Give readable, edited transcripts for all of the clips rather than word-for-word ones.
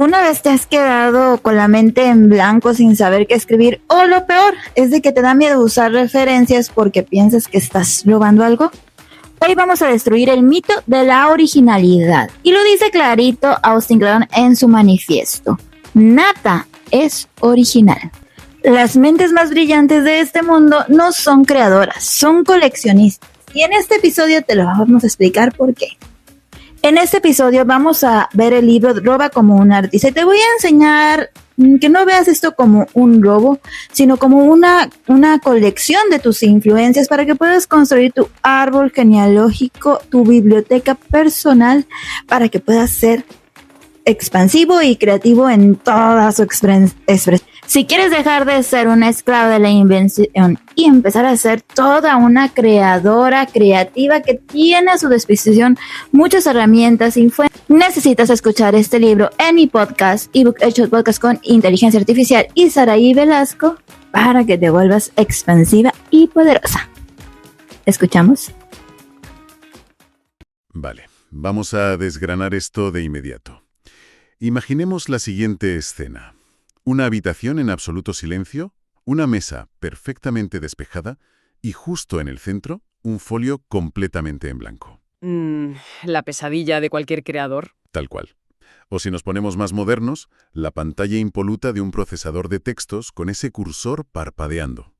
¿Alguna vez te has quedado con la mente en blanco sin saber qué escribir? O lo peor es de que te da miedo usar referencias porque piensas que estás robando algo. Hoy vamos a destruir el mito de la originalidad. Y lo dice clarito Austin Kleon en su manifiesto. Nada es original. Las mentes más brillantes de este mundo no son creadoras, son coleccionistas. Y en este episodio te lo vamos a explicar por qué. En este episodio vamos a ver el libro Roba como un artista y te voy a enseñar que no veas esto como un robo, sino como una colección de tus influencias para que puedas construir tu árbol genealógico, tu biblioteca personal, para que puedas ser expansivo y creativo en toda su expresión. Si quieres dejar de ser una esclava de la invención y empezar a ser toda una creadora creativa que tiene a su disposición muchas herramientas y fuentes, necesitas escuchar este libro en mi podcast, ebook hecho podcast con inteligencia artificial y Saraí Velasco, para que te vuelvas expansiva y poderosa. ¿Escuchamos? Vale, vamos a desgranar esto de inmediato. Imaginemos la siguiente escena. Una habitación en absoluto silencio, una mesa perfectamente despejada y justo en el centro, un folio completamente en blanco. La pesadilla de cualquier creador. Tal cual. O si nos ponemos más modernos, la pantalla impoluta de un procesador de textos con ese cursor parpadeando.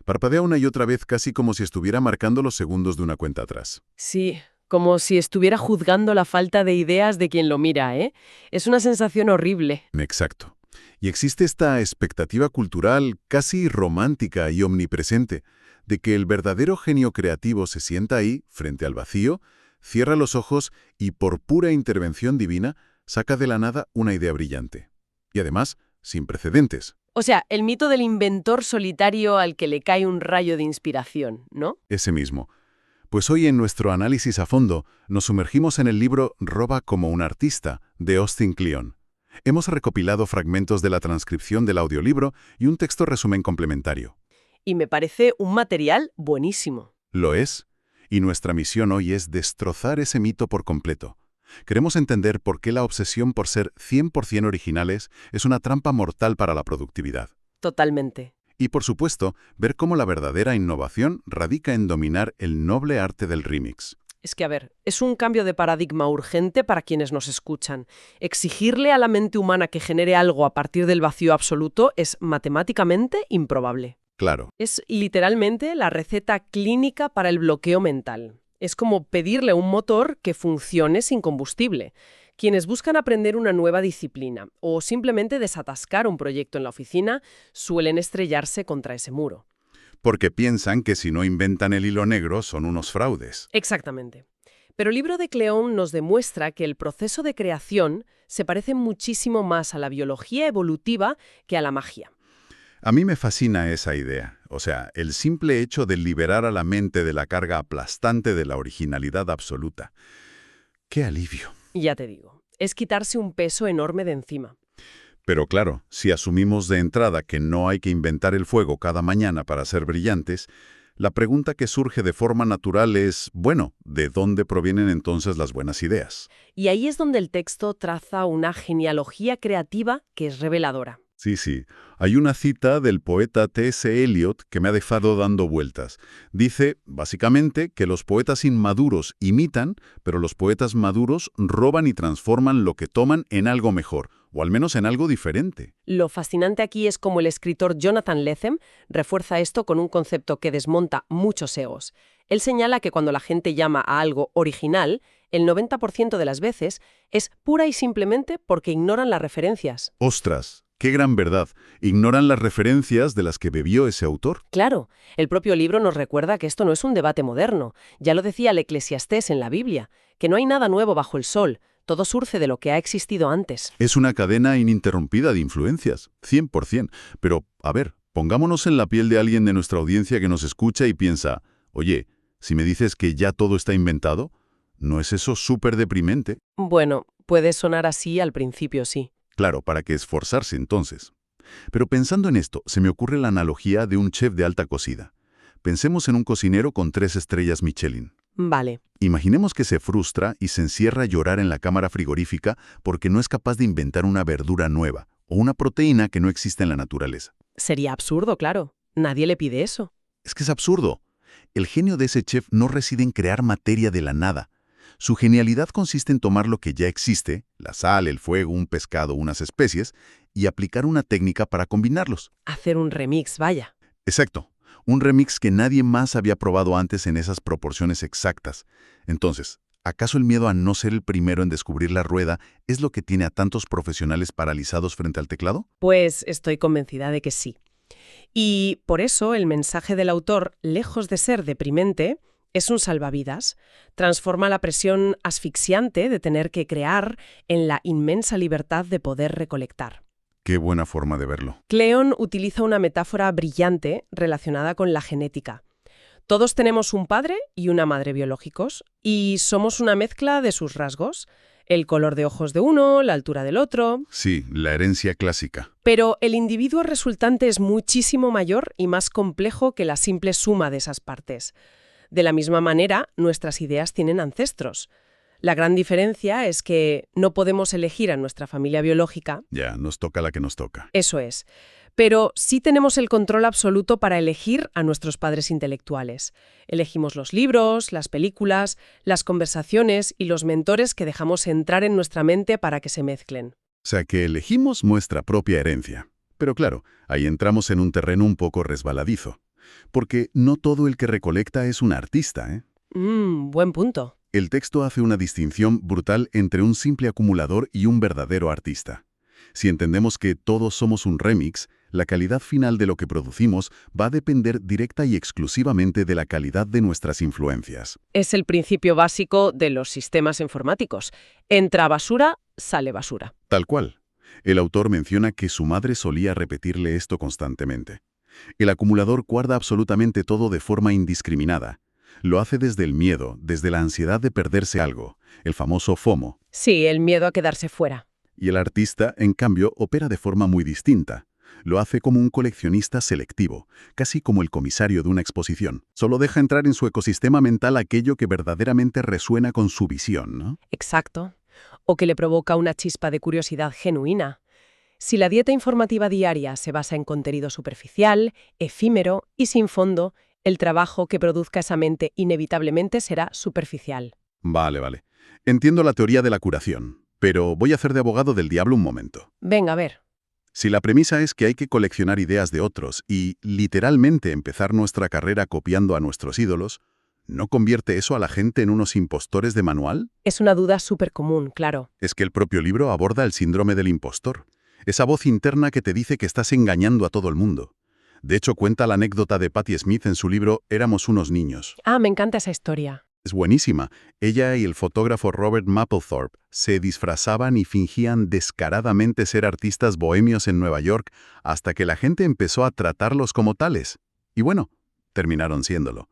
Parpadea una y otra vez casi como si estuviera marcando los segundos de una cuenta atrás. Sí, como si estuviera juzgando la falta de ideas de quien lo mira, ¿eh? Es una sensación horrible. Exacto. Y existe esta expectativa cultural casi romántica y omnipresente de que el verdadero genio creativo se sienta ahí, frente al vacío, cierra los ojos y por pura intervención divina saca de la nada una idea brillante. Y además, sin precedentes. O sea, el mito del inventor solitario al que le cae un rayo de inspiración, ¿no? Ese mismo. Pues hoy en nuestro análisis a fondo nos sumergimos en el libro Roba como un artista, de Austin Kleon. Hemos recopilado fragmentos de la transcripción del audiolibro y un texto resumen complementario. Y me parece un material buenísimo. Lo es, y nuestra misión hoy es destrozar ese mito por completo. Queremos entender por qué la obsesión por ser 100% originales es una trampa mortal para la productividad. Totalmente. Y, por supuesto, ver cómo la verdadera innovación radica en dominar el noble arte del remix. Es que, a ver, es un cambio de paradigma urgente para quienes nos escuchan. Exigirle a la mente humana que genere algo a partir del vacío absoluto es matemáticamente improbable. Claro. Es literalmente la receta clínica para el bloqueo mental. Es como pedirle a un motor que funcione sin combustible. Quienes buscan aprender una nueva disciplina o simplemente desatascar un proyecto en la oficina suelen estrellarse contra ese muro. Porque piensan que si no inventan el hilo negro son unos fraudes. Exactamente. Pero el libro de Kleon nos demuestra que el proceso de creación se parece muchísimo más a la biología evolutiva que a la magia. A mí me fascina esa idea. O sea, el simple hecho de liberar a la mente de la carga aplastante de la originalidad absoluta. ¡Qué alivio! Ya te digo, es quitarse un peso enorme de encima. Pero claro, si asumimos de entrada que no hay que inventar el fuego cada mañana para ser brillantes, la pregunta que surge de forma natural es, bueno, ¿de dónde provienen entonces las buenas ideas? Y ahí es donde el texto traza una genealogía creativa que es reveladora. Sí. Hay una cita del poeta T.S. Eliot que me ha dejado dando vueltas. Dice, básicamente, que los poetas inmaduros imitan, pero los poetas maduros roban y transforman lo que toman en algo mejor, o al menos en algo diferente. Lo fascinante aquí es cómo el escritor Jonathan Lethem refuerza esto con un concepto que desmonta muchos egos. Él señala que cuando la gente llama a algo original, el 90% de las veces es pura y simplemente porque ignoran las referencias. ¡Ostras! ¡Qué gran verdad! Ignoran las referencias de las que bebió ese autor. Claro, el propio libro nos recuerda que esto no es un debate moderno. Ya lo decía el Eclesiastés en la Biblia, que no hay nada nuevo bajo el sol. Todo surge de lo que ha existido antes. Es una cadena ininterrumpida de influencias, 100%. Pero, a ver, pongámonos en la piel de alguien de nuestra audiencia que nos escucha y piensa, oye, si me dices que ya todo está inventado, ¿no es eso súper deprimente? Bueno, puede sonar así al principio, sí. Claro, ¿para qué esforzarse entonces? Pero pensando en esto, se me ocurre la analogía de un chef de alta cocina. Pensemos en un cocinero con 3 estrellas Michelin. Vale. Imaginemos que se frustra y se encierra a llorar en la cámara frigorífica porque no es capaz de inventar una verdura nueva o una proteína que no existe en la naturaleza. Sería absurdo, claro. Nadie le pide eso. Es que es absurdo. El genio de ese chef no reside en crear materia de la nada. Su genialidad consiste en tomar lo que ya existe, la sal, el fuego, un pescado, unas especies, y aplicar una técnica para combinarlos. Hacer un remix, vaya. Exacto. Un remix que nadie más había probado antes en esas proporciones exactas. Entonces, ¿acaso el miedo a no ser el primero en descubrir la rueda es lo que tiene a tantos profesionales paralizados frente al teclado? Pues estoy convencida de que sí. Y por eso el mensaje del autor, lejos de ser deprimente, es un salvavidas. Transforma la presión asfixiante de tener que crear en la inmensa libertad de poder recolectar. Qué buena forma de verlo. Cleon utiliza una metáfora brillante relacionada con la genética. Todos tenemos un padre y una madre biológicos, y somos una mezcla de sus rasgos. El color de ojos de uno, la altura del otro. Sí, la herencia clásica. Pero el individuo resultante es muchísimo mayor y más complejo que la simple suma de esas partes. De la misma manera, nuestras ideas tienen ancestros. La gran diferencia es que no podemos elegir a nuestra familia biológica. Ya, nos toca la que nos toca. Eso es. Pero sí tenemos el control absoluto para elegir a nuestros padres intelectuales. Elegimos los libros, las películas, las conversaciones y los mentores que dejamos entrar en nuestra mente para que se mezclen. O sea que elegimos nuestra propia herencia. Pero claro, ahí entramos en un terreno un poco resbaladizo. Porque no todo el que recolecta es un artista, ¿eh? Buen punto. El texto hace una distinción brutal entre un simple acumulador y un verdadero artista. Si entendemos que todos somos un remix, la calidad final de lo que producimos va a depender directa y exclusivamente de la calidad de nuestras influencias. Es el principio básico de los sistemas informáticos. Entra basura, sale basura. Tal cual. El autor menciona que su madre solía repetirle esto constantemente. El acumulador guarda absolutamente todo de forma indiscriminada. Lo hace desde el miedo, desde la ansiedad de perderse algo, el famoso FOMO. Sí, el miedo a quedarse fuera. Y el artista, en cambio, opera de forma muy distinta. Lo hace como un coleccionista selectivo, casi como el comisario de una exposición. Solo deja entrar en su ecosistema mental aquello que verdaderamente resuena con su visión, ¿no? Exacto. O que le provoca una chispa de curiosidad genuina. Si la dieta informativa diaria se basa en contenido superficial, efímero y sin fondo, el trabajo que produzca esa mente inevitablemente será superficial. Vale. Entiendo la teoría de la curación, pero voy a hacer de abogado del diablo un momento. Venga, a ver. Si la premisa es que hay que coleccionar ideas de otros y, literalmente, empezar nuestra carrera copiando a nuestros ídolos, ¿no convierte eso a la gente en unos impostores de manual? Es una duda súper común, claro. Es que el propio libro aborda el síndrome del impostor, esa voz interna que te dice que estás engañando a todo el mundo. De hecho, cuenta la anécdota de Patti Smith en su libro Éramos unos niños. Ah, me encanta esa historia. Es buenísima. Ella y el fotógrafo Robert Mapplethorpe se disfrazaban y fingían descaradamente ser artistas bohemios en Nueva York hasta que la gente empezó a tratarlos como tales. Y bueno, terminaron siéndolo.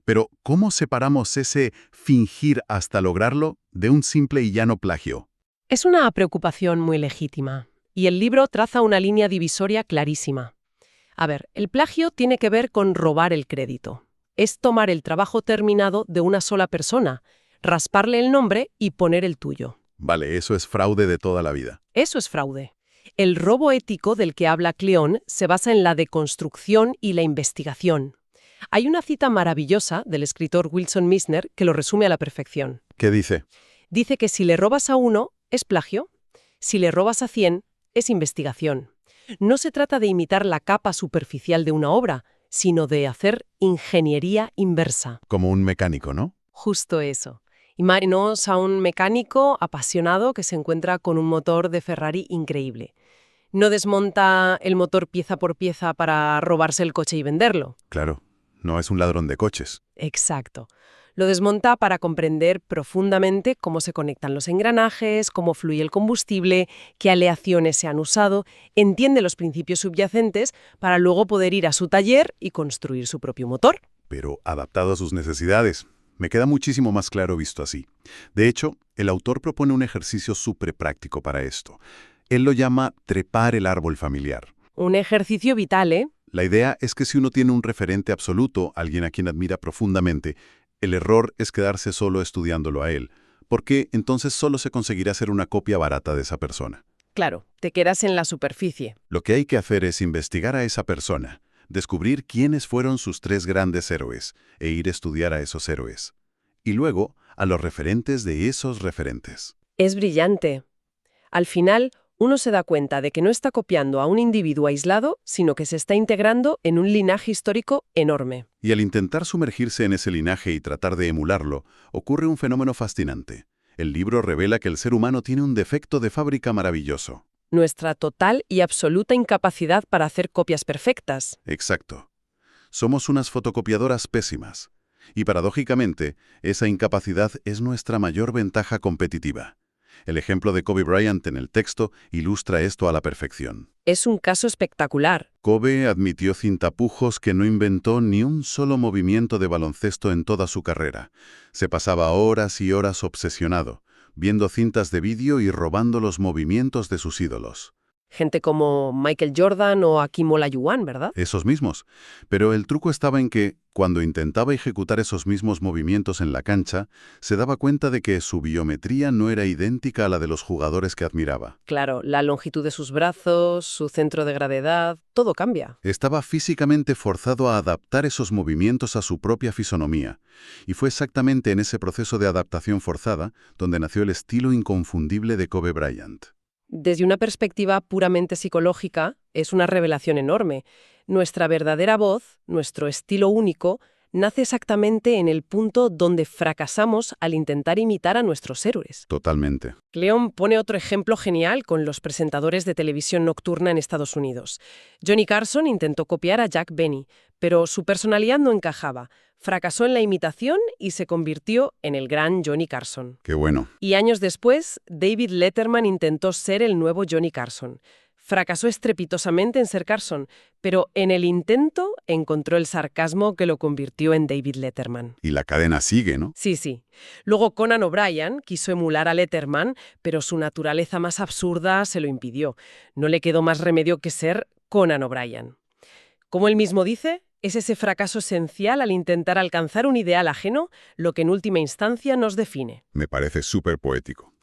Pero, ¿cómo separamos ese fingir hasta lograrlo de un simple y llano plagio? Es una preocupación muy legítima. Y el libro traza una línea divisoria clarísima. A ver, el plagio tiene que ver con robar el crédito. Es tomar el trabajo terminado de una sola persona, rasparle el nombre y poner el tuyo. Vale, eso es fraude de toda la vida. Eso es fraude. El robo ético del que habla Cleon se basa en la deconstrucción y la investigación. Hay una cita maravillosa del escritor Wilson Mizner que lo resume a la perfección. ¿Qué dice? Dice que si le robas a uno, es plagio. Si le robas a 100, es investigación. No se trata de imitar la capa superficial de una obra, sino de hacer ingeniería inversa. Como un mecánico, ¿no? Justo eso. Imaginaos a un mecánico apasionado que se encuentra con un motor de Ferrari increíble. No desmonta el motor pieza por pieza para robarse el coche y venderlo. Claro, no es un ladrón de coches. Exacto. Lo desmonta para comprender profundamente cómo se conectan los engranajes, cómo fluye el combustible, qué aleaciones se han usado, entiende los principios subyacentes para luego poder ir a su taller y construir su propio motor. Pero adaptado a sus necesidades. Me queda muchísimo más claro visto así. De hecho, el autor propone un ejercicio súper práctico para esto. Él lo llama trepar el árbol familiar. Un ejercicio vital, ¿eh? La idea es que si uno tiene un referente absoluto, alguien a quien admira profundamente, El error es quedarse solo estudiándolo a él, porque entonces solo se conseguirá hacer una copia barata de esa persona. Claro, te quedas en la superficie. Lo que hay que hacer es investigar a esa persona, descubrir quiénes fueron sus 3 grandes héroes e ir a estudiar a esos héroes. Y luego, a los referentes de esos referentes. Es brillante. Al final, uno se da cuenta de que no está copiando a un individuo aislado, sino que se está integrando en un linaje histórico enorme. Y al intentar sumergirse en ese linaje y tratar de emularlo, ocurre un fenómeno fascinante. El libro revela que el ser humano tiene un defecto de fábrica maravilloso. Nuestra total y absoluta incapacidad para hacer copias perfectas. Exacto. Somos unas fotocopiadoras pésimas. Y paradójicamente, esa incapacidad es nuestra mayor ventaja competitiva. El ejemplo de Kobe Bryant en el texto ilustra esto a la perfección. Es un caso espectacular. Kobe admitió sin tapujos que no inventó ni un solo movimiento de baloncesto en toda su carrera. Se pasaba horas y horas obsesionado, viendo cintas de vídeo y robando los movimientos de sus ídolos. Gente como Michael Jordan o Hakeem Olajuwon, ¿verdad? Esos mismos. Pero el truco estaba en que, cuando intentaba ejecutar esos mismos movimientos en la cancha, se daba cuenta de que su biometría no era idéntica a la de los jugadores que admiraba. Claro, la longitud de sus brazos, su centro de gravedad, todo cambia. Estaba físicamente forzado a adaptar esos movimientos a su propia fisonomía. Y fue exactamente en ese proceso de adaptación forzada donde nació el estilo inconfundible de Kobe Bryant. Desde una perspectiva puramente psicológica, es una revelación enorme. Nuestra verdadera voz, nuestro estilo único, nace exactamente en el punto donde fracasamos al intentar imitar a nuestros héroes. Totalmente. Cleon pone otro ejemplo genial con los presentadores de televisión nocturna en Estados Unidos. Johnny Carson intentó copiar a Jack Benny, pero su personalidad no encajaba. Fracasó en la imitación y se convirtió en el gran Johnny Carson. Qué bueno. Y años después, David Letterman intentó ser el nuevo Johnny Carson. Fracasó estrepitosamente en ser Carson, pero en el intento encontró el sarcasmo que lo convirtió en David Letterman. Y la cadena sigue, ¿no? Sí, sí. Luego Conan O'Brien quiso emular a Letterman, pero su naturaleza más absurda se lo impidió. No le quedó más remedio que ser Conan O'Brien. Como él mismo dice, es ese fracaso esencial al intentar alcanzar un ideal ajeno lo que en última instancia nos define. Me parece súper poético.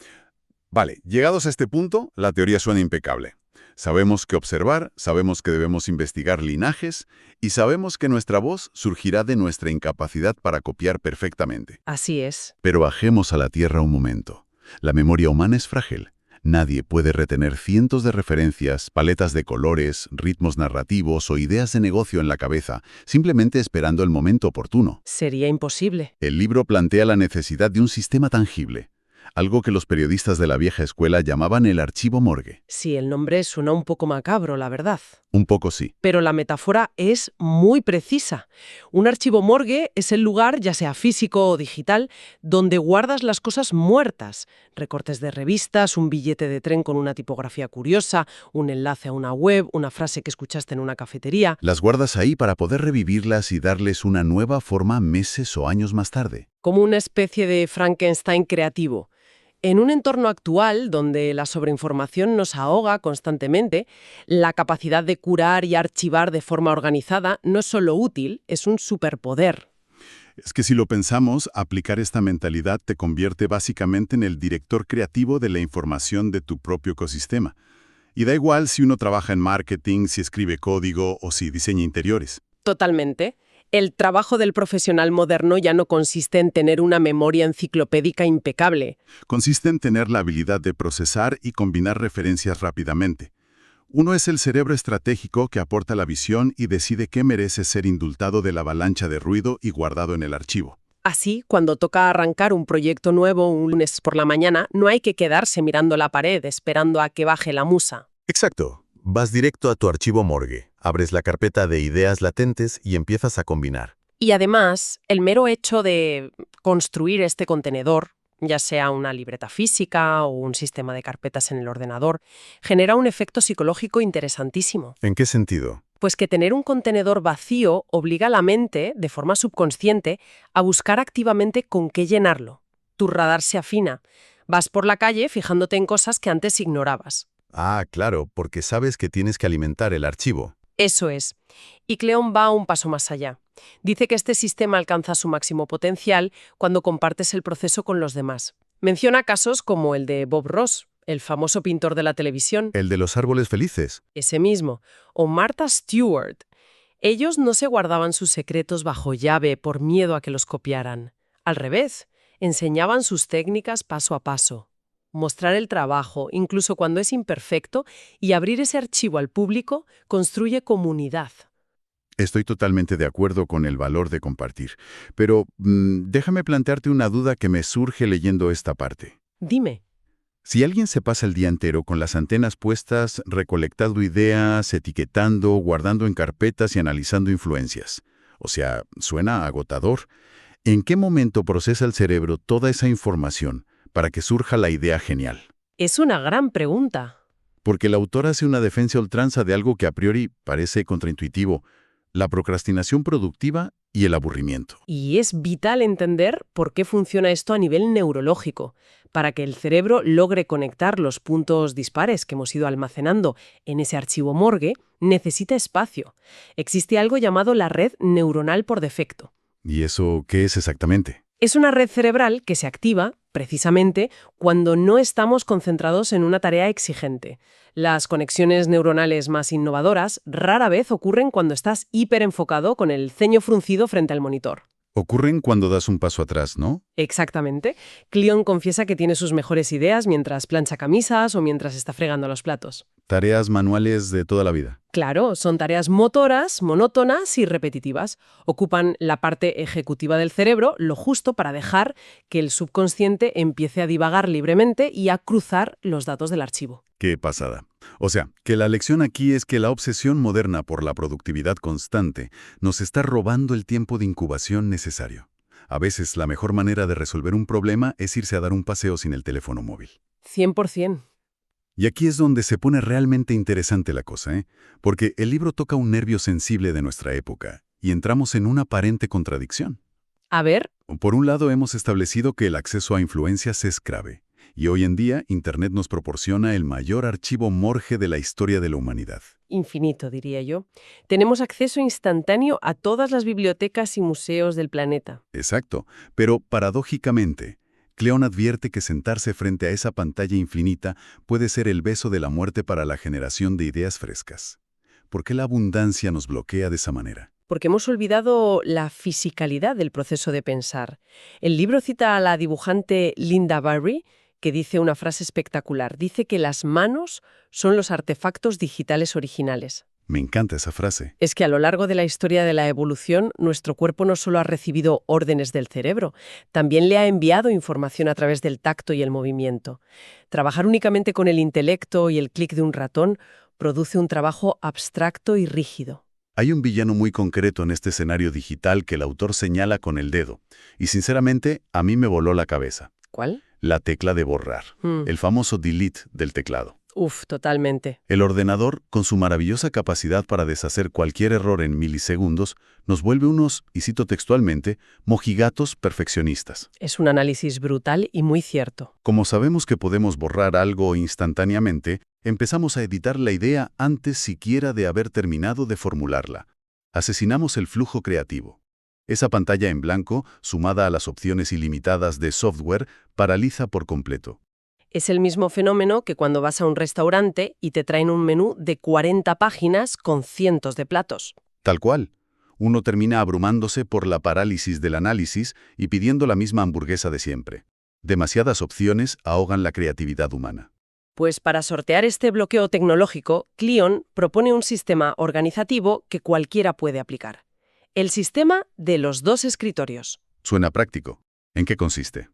Vale, llegados a este punto, la teoría suena impecable. Sabemos qué observar, sabemos que debemos investigar linajes y sabemos que nuestra voz surgirá de nuestra incapacidad para copiar perfectamente. Así es. Pero bajemos a la tierra un momento. La memoria humana es frágil. Nadie puede retener cientos de referencias, paletas de colores, ritmos narrativos o ideas de negocio en la cabeza, simplemente esperando el momento oportuno. Sería imposible. El libro plantea la necesidad de un sistema tangible, algo que los periodistas de la vieja escuela llamaban el archivo morgue. Sí, el nombre suena un poco macabro, la verdad. Un poco sí. Pero la metáfora es muy precisa. Un archivo morgue es el lugar, ya sea físico o digital, donde guardas las cosas muertas. Recortes de revistas, un billete de tren con una tipografía curiosa, un enlace a una web, una frase que escuchaste en una cafetería. Las guardas ahí para poder revivirlas y darles una nueva forma meses o años más tarde. Como una especie de Frankenstein creativo. En un entorno actual donde la sobreinformación nos ahoga constantemente, la capacidad de curar y archivar de forma organizada no es solo útil, es un superpoder. Es que si lo pensamos, aplicar esta mentalidad te convierte básicamente en el director creativo de la información de tu propio ecosistema. Y da igual si uno trabaja en marketing, si escribe código o si diseña interiores. Totalmente. El trabajo del profesional moderno ya no consiste en tener una memoria enciclopédica impecable. Consiste en tener la habilidad de procesar y combinar referencias rápidamente. Uno es el cerebro estratégico que aporta la visión y decide qué merece ser indultado de la avalancha de ruido y guardado en el archivo. Así, cuando toca arrancar un proyecto nuevo un lunes por la mañana, no hay que quedarse mirando la pared esperando a que baje la musa. Exacto. Vas directo a tu archivo morgue, abres la carpeta de ideas latentes y empiezas a combinar. Y además, el mero hecho de construir este contenedor, ya sea una libreta física o un sistema de carpetas en el ordenador, genera un efecto psicológico interesantísimo. ¿En qué sentido? Pues que tener un contenedor vacío obliga a la mente, de forma subconsciente, a buscar activamente con qué llenarlo. Tu radar se afina. Vas por la calle fijándote en cosas que antes ignorabas. Ah, claro, porque sabes que tienes que alimentar el archivo. Eso es. Y Cleon va un paso más allá. Dice que este sistema alcanza su máximo potencial cuando compartes el proceso con los demás. Menciona casos como el de Bob Ross, el famoso pintor de la televisión, El de los árboles felices. ese mismo, o Martha Stewart. Ellos no se guardaban sus secretos bajo llave por miedo a que los copiaran. Al revés, enseñaban sus técnicas paso a paso. Mostrar el trabajo, incluso cuando es imperfecto, y abrir ese archivo al público construye comunidad. Estoy totalmente de acuerdo con el valor de compartir, pero déjame plantearte una duda que me surge leyendo esta parte. Dime. Si alguien se pasa el día entero con las antenas puestas, recolectando ideas, etiquetando, guardando en carpetas y analizando influencias, o sea, suena agotador, ¿en qué momento procesa el cerebro toda esa información para que surja la idea genial? Es una gran pregunta. Porque el autor hace una defensa a ultranza de algo que a priori parece contraintuitivo: la procrastinación productiva y el aburrimiento. Y es vital entender por qué funciona esto a nivel neurológico, para que el cerebro logre conectar los puntos dispares que hemos ido almacenando en ese archivo morgue, necesita espacio. Existe algo llamado la red neuronal por defecto. ¿Y eso qué es exactamente? Es una red cerebral que se activa, precisamente, cuando no estamos concentrados en una tarea exigente. Las conexiones neuronales más innovadoras rara vez ocurren cuando estás hiperenfocado con el ceño fruncido frente al monitor. Ocurren cuando das un paso atrás, ¿no? Exactamente. Cleon confiesa que tiene sus mejores ideas mientras plancha camisas o mientras está fregando los platos. Tareas manuales de toda la vida. Claro, son tareas motoras, monótonas y repetitivas. Ocupan la parte ejecutiva del cerebro, lo justo para dejar que el subconsciente empiece a divagar libremente y a cruzar los datos del archivo. Qué pasada. O sea, que la lección aquí es que la obsesión moderna por la productividad constante nos está robando el tiempo de incubación necesario. A veces la mejor manera de resolver un problema es irse a dar un paseo sin el teléfono móvil. 100%. Y aquí es donde se pone realmente interesante la cosa, ¿eh? Porque el libro toca un nervio sensible de nuestra época y entramos en una aparente contradicción. A ver, Por un lado, hemos establecido que el acceso a influencias es grave, y hoy en día Internet nos proporciona el mayor archivo morgue de la historia de la humanidad. infinito, diría yo. Tenemos acceso instantáneo a todas las bibliotecas y museos del planeta. Exacto, pero paradójicamente, Cleon advierte que sentarse frente a esa pantalla infinita puede ser el beso de la muerte para la generación de ideas frescas. ¿Por qué la abundancia nos bloquea de esa manera? Porque hemos olvidado la fisicalidad del proceso de pensar. El libro cita a la dibujante Linda Barry, que dice una frase espectacular. Dice que las manos son los artefactos digitales originales. Me encanta esa frase. Es que a lo largo de la historia de la evolución, nuestro cuerpo no solo ha recibido órdenes del cerebro, también le ha enviado información a través del tacto y el movimiento. Trabajar únicamente con el intelecto y el clic de un ratón produce un trabajo abstracto y rígido. Hay un villano muy concreto en este escenario digital que el autor señala con el dedo, y sinceramente a mí me voló la cabeza. ¿Cuál? La tecla de borrar, el famoso delete del teclado. Totalmente. El ordenador, con su maravillosa capacidad para deshacer cualquier error en milisegundos, nos vuelve unos, y cito textualmente, mojigatos perfeccionistas. Es un análisis brutal y muy cierto. Como sabemos que podemos borrar algo instantáneamente, empezamos a editar la idea antes siquiera de haber terminado de formularla. Asesinamos el flujo creativo. Esa pantalla en blanco, sumada a las opciones ilimitadas de software, paraliza por completo. Es el mismo fenómeno que cuando vas a un restaurante y te traen un menú de 40 páginas con cientos de platos. Tal cual. Uno termina abrumándose por la parálisis del análisis y pidiendo la misma hamburguesa de siempre. Demasiadas opciones ahogan la creatividad humana. Pues para sortear este bloqueo tecnológico, Cleon propone un sistema organizativo que cualquiera puede aplicar. El sistema de los 2 escritorios. Suena práctico. ¿En qué consiste?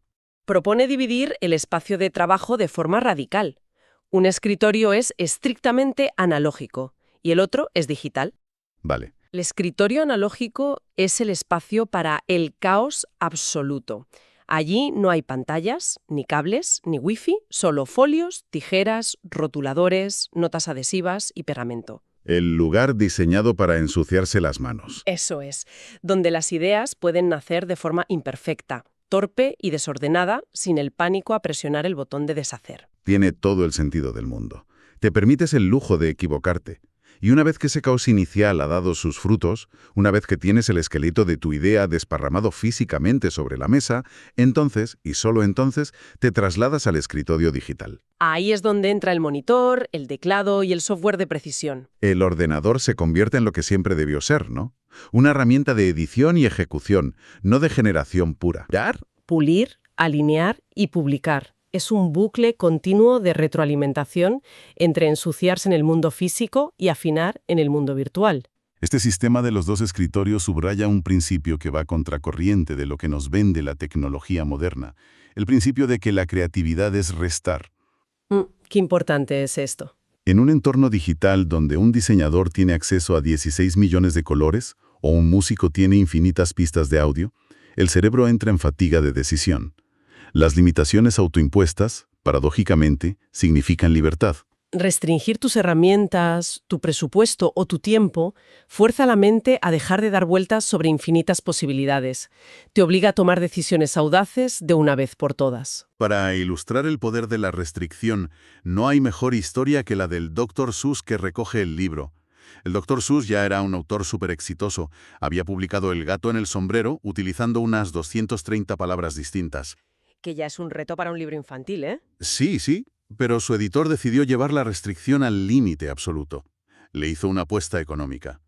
Propone dividir el espacio de trabajo de forma radical. Un escritorio es estrictamente analógico y el otro es digital. Vale. El escritorio analógico es el espacio para el caos absoluto. Allí no hay pantallas, ni cables, ni wifi, solo folios, tijeras, rotuladores, notas adhesivas y pegamento. El lugar diseñado para ensuciarse las manos. Eso es, donde las ideas pueden nacer de forma imperfecta, torpe y desordenada, sin el pánico a presionar el botón de deshacer. Tiene todo el sentido del mundo. Te permites el lujo de equivocarte. Y una vez que ese caos inicial ha dado sus frutos, una vez que tienes el esqueleto de tu idea desparramado físicamente sobre la mesa, entonces, y solo entonces, te trasladas al escritorio digital. Ahí es donde entra el monitor, el teclado y el software de precisión. El ordenador se convierte en lo que siempre debió ser, ¿no? Una herramienta de edición y ejecución, no de generación pura. ¿Dar? Pulir, alinear y publicar. Es un bucle continuo de retroalimentación entre ensuciarse en el mundo físico y afinar en el mundo virtual. Este sistema de los dos escritorios subraya un principio que va contracorriente de lo que nos vende la tecnología moderna, el principio de que la creatividad es restar. Qué importante es esto. En un entorno digital donde un diseñador tiene acceso a 16 millones de colores o un músico tiene infinitas pistas de audio, el cerebro entra en fatiga de decisión. Las limitaciones autoimpuestas, paradójicamente, significan libertad. Restringir tus herramientas, tu presupuesto o tu tiempo fuerza a la mente a dejar de dar vueltas sobre infinitas posibilidades. Te obliga a tomar decisiones audaces de una vez por todas. Para ilustrar el poder de la restricción, no hay mejor historia que la del Dr. Seuss que recoge el libro. El Dr. Seuss ya era un autor súper exitoso. Había publicado El gato en el sombrero utilizando unas 230 palabras distintas. Que ya es un reto para un libro infantil, ¿eh? Sí, pero su editor decidió llevar la restricción al límite absoluto. Le hizo una apuesta económica.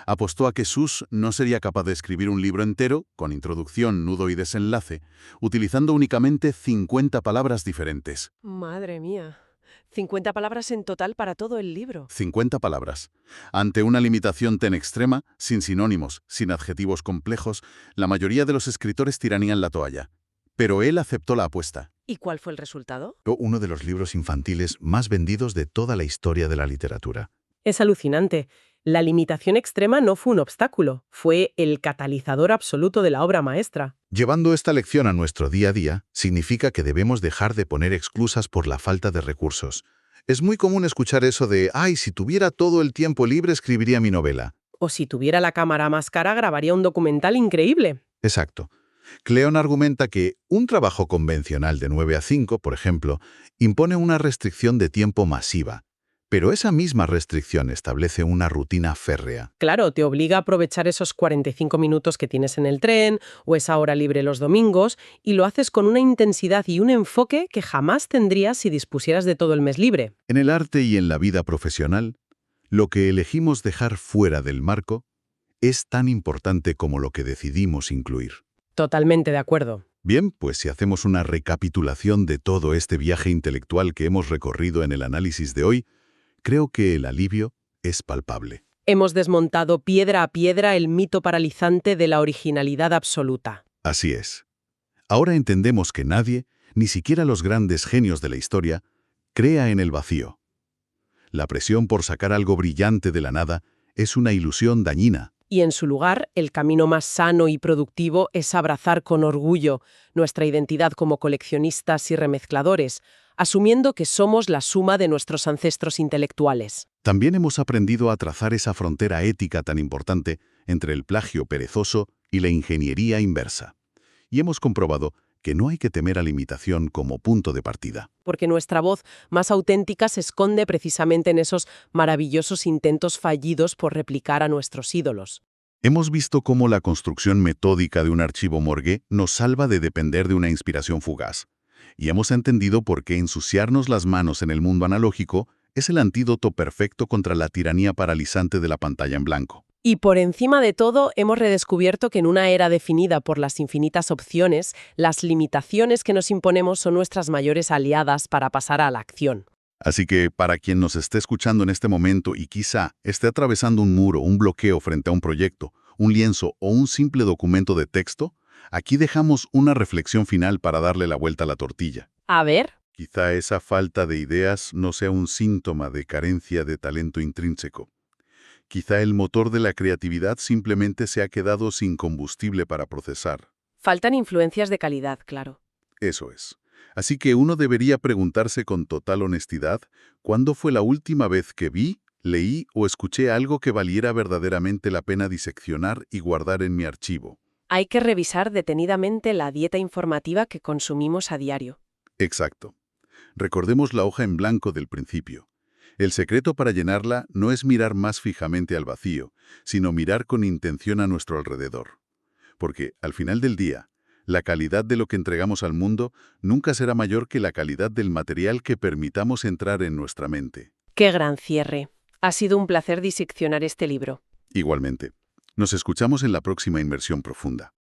Apostó a que Seuss no sería capaz de escribir un libro entero, con introducción, nudo y desenlace, utilizando únicamente 50 palabras diferentes. Madre mía. 50 palabras en total para todo el libro. 50 palabras. Ante una limitación tan extrema, sin sinónimos, sin adjetivos complejos, la mayoría de los escritores tiranían la toalla. Pero él aceptó la apuesta. ¿Y cuál fue el resultado? Uno de los libros infantiles más vendidos de toda la historia de la literatura. Es alucinante. La limitación extrema no fue un obstáculo, fue el catalizador absoluto de la obra maestra. Llevando esta lección a nuestro día a día, significa que debemos dejar de poner excusas por la falta de recursos. Es muy común escuchar eso de, si tuviera todo el tiempo libre escribiría mi novela. O si tuviera la cámara más cara, grabaría un documental increíble. Exacto. Cleon argumenta que un trabajo convencional de 9 a 5, por ejemplo, impone una restricción de tiempo masiva, pero esa misma restricción establece una rutina férrea. Claro, te obliga a aprovechar esos 45 minutos que tienes en el tren o esa hora libre los domingos y lo haces con una intensidad y un enfoque que jamás tendrías si dispusieras de todo el mes libre. En el arte y en la vida profesional, lo que elegimos dejar fuera del marco es tan importante como lo que decidimos incluir. Totalmente de acuerdo. Bien, pues si hacemos una recapitulación de todo este viaje intelectual que hemos recorrido en el análisis de hoy, creo que el alivio es palpable. Hemos desmontado piedra a piedra el mito paralizante de la originalidad absoluta. Así es. Ahora entendemos que nadie, ni siquiera los grandes genios de la historia, crea en el vacío. La presión por sacar algo brillante de la nada es una ilusión dañina. Y en su lugar, el camino más sano y productivo es abrazar con orgullo nuestra identidad como coleccionistas y remezcladores, asumiendo que somos la suma de nuestros ancestros intelectuales. También hemos aprendido a trazar esa frontera ética tan importante entre el plagio perezoso y la ingeniería inversa. Y hemos comprobado que no hay que temer a la imitación como punto de partida. Porque nuestra voz más auténtica se esconde precisamente en esos maravillosos intentos fallidos por replicar a nuestros ídolos. Hemos visto cómo la construcción metódica de un archivo Morgue nos salva de depender de una inspiración fugaz. Y hemos entendido por qué ensuciarnos las manos en el mundo analógico es el antídoto perfecto contra la tiranía paralizante de la pantalla en blanco. Y por encima de todo, hemos redescubierto que en una era definida por las infinitas opciones, las limitaciones que nos imponemos son nuestras mayores aliadas para pasar a la acción. Así que, para quien nos esté escuchando en este momento y quizá esté atravesando un muro, un bloqueo frente a un proyecto, un lienzo o un simple documento de texto, aquí dejamos una reflexión final para darle la vuelta a la tortilla. A ver. Quizá esa falta de ideas no sea un síntoma de carencia de talento intrínseco. Quizá el motor de la creatividad simplemente se ha quedado sin combustible para procesar. Faltan influencias de calidad, claro. Eso es. Así que uno debería preguntarse con total honestidad, ¿cuándo fue la última vez que vi, leí o escuché algo que valiera verdaderamente la pena diseccionar y guardar en mi archivo? Hay que revisar detenidamente la dieta informativa que consumimos a diario. Exacto. Recordemos la hoja en blanco del principio. El secreto para llenarla no es mirar más fijamente al vacío, sino mirar con intención a nuestro alrededor. Porque, al final del día, la calidad de lo que entregamos al mundo nunca será mayor que la calidad del material que permitamos entrar en nuestra mente. Qué gran cierre. Ha sido un placer diseccionar este libro. Igualmente. Nos escuchamos en la próxima Inmersión Profunda.